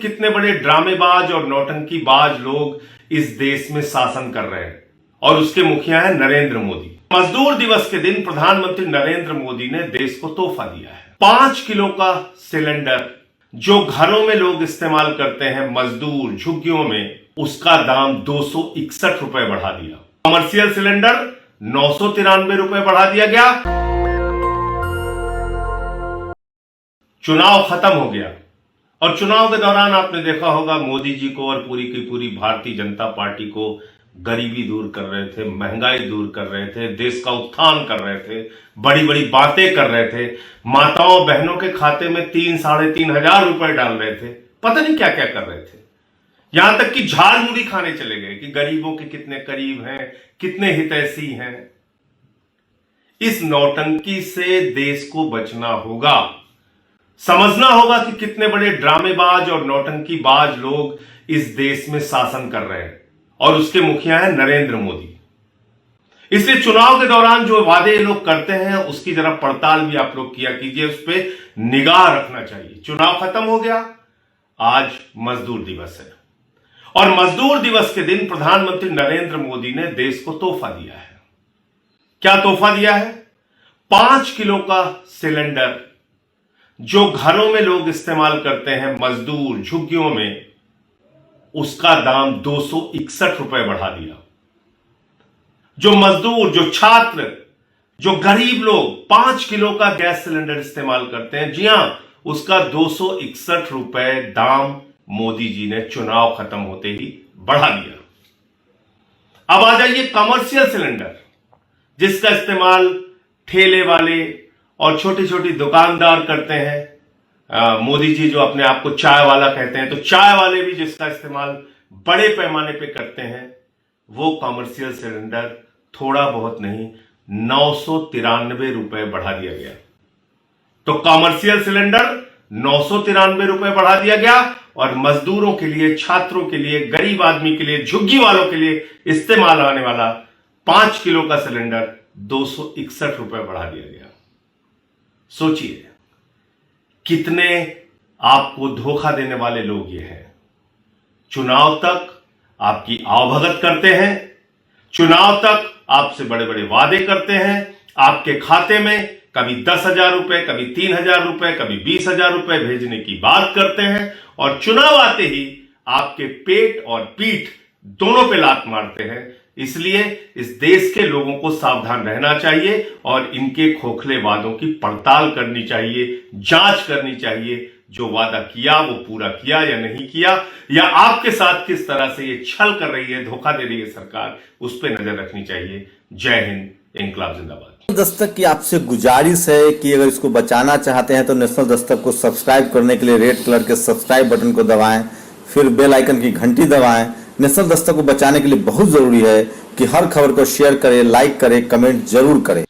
कितने बड़े ड्रामेबाज और नौटंकीबाज लोग इस देश में शासन कर रहे हैं और उसके मुखिया है नरेंद्र मोदी। मजदूर दिवस के दिन प्रधानमंत्री नरेंद्र मोदी ने देश को तोहफा दिया है। 5 किलो का सिलेंडर जो घरों में लोग इस्तेमाल करते हैं, मजदूर झुग्गियों में, उसका दाम 261 रुपए बढ़ा दिया। कमर्शियल सिलेंडर 993 रुपए बढ़ा दिया गया। चुनाव खत्म हो गया और चुनाव के दौरान आपने देखा होगा मोदी जी को और पूरी की पूरी भारतीय जनता पार्टी को गरीबी दूर कर रहे थे, महंगाई दूर कर रहे थे, देश का उत्थान कर रहे थे, बड़ी बड़ी बातें कर रहे थे, माताओं बहनों के खाते में 3-3.5 हजार रुपए डाल रहे थे, पता नहीं क्या क्या कर रहे थे। यहां तक कि झाड़ मुड़ी खाने चले गए कि गरीबों के कितने करीब हैं, कितने हितैषी हैं। इस नौटंकी से देश को बचना होगा। समझना होगा कि कितने बड़े ड्रामेबाज और नौटंकीबाज लोग इस देश में शासन कर रहे हैं और उसके मुखिया है नरेंद्र मोदी। इसलिए चुनाव के दौरान जो वादे ये लोग करते हैं उसकी जरा पड़ताल भी आप लोग किया कीजिए, उस पर निगाह रखना चाहिए। चुनाव खत्म हो गया, आज मजदूर दिवस है और मजदूर दिवस के दिन प्रधानमंत्री नरेंद्र मोदी ने देश को तोहफा दिया है। क्या तोहफा दिया है? 5 किलो का सिलेंडर जो घरों में लोग इस्तेमाल करते हैं, मजदूर झुग्गियों में, उसका दाम 261 रुपए बढ़ा दिया। जो मजदूर, जो छात्र, जो गरीब लोग 5 किलो का गैस सिलेंडर इस्तेमाल करते हैं, जी हां, उसका 261 रुपए दाम मोदी जी ने चुनाव खत्म होते ही बढ़ा दिया। अब आ जाइए कमर्शियल सिलेंडर, जिसका इस्तेमाल ठेले वाले और छोटी छोटी दुकानदार करते हैं। मोदी जी जो अपने आप को चाय वाला कहते हैं, तो चाय वाले भी जिसका इस्तेमाल बड़े पैमाने पे करते हैं, वो कमर्शियल सिलेंडर थोड़ा बहुत नहीं 993 रुपए बढ़ा दिया गया। तो कमर्शियल सिलेंडर 993 रुपए बढ़ा दिया गया और मजदूरों के लिए, छात्रों के लिए, गरीब आदमी के लिए, झुग्गी वालों के लिए इस्तेमाल आने वाला 5 किलो का सिलेंडर 261 रुपए बढ़ा दिया गया। सोचिए कितने आपको धोखा देने वाले लोग ये हैं। चुनाव तक आपकी आवभगत करते हैं, चुनाव तक आपसे बड़े बड़े वादे करते हैं, आपके खाते में कभी 10,000 रुपए, कभी 3,000 रुपए, कभी 20,000 रुपए भेजने की बात करते हैं और चुनाव आते ही आपके पेट और पीठ दोनों पे लात मारते हैं। इसलिए इस देश के लोगों को सावधान रहना चाहिए और इनके खोखले वादों की पड़ताल करनी चाहिए, जांच करनी चाहिए। जो वादा किया वो पूरा किया या नहीं किया, या आपके साथ किस तरह से ये छल कर रही है, धोखा दे रही है सरकार, उस पर नजर रखनी चाहिए। जय हिंद, इंकलाब जिंदाबाद। दस्तक की आपसे गुजारिश है कि अगर इसको बचाना चाहते हैं तो नेशनल दस्तक को सब्सक्राइब करने के लिए रेड कलर के सब्सक्राइब बटन को दबाएं, फिर बेल आइकन की घंटी दबाएं। नेशनल दस्तक को बचाने के लिए बहुत जरूरी है कि हर खबर को शेयर करें, लाइक करें, कमेंट जरूर करें।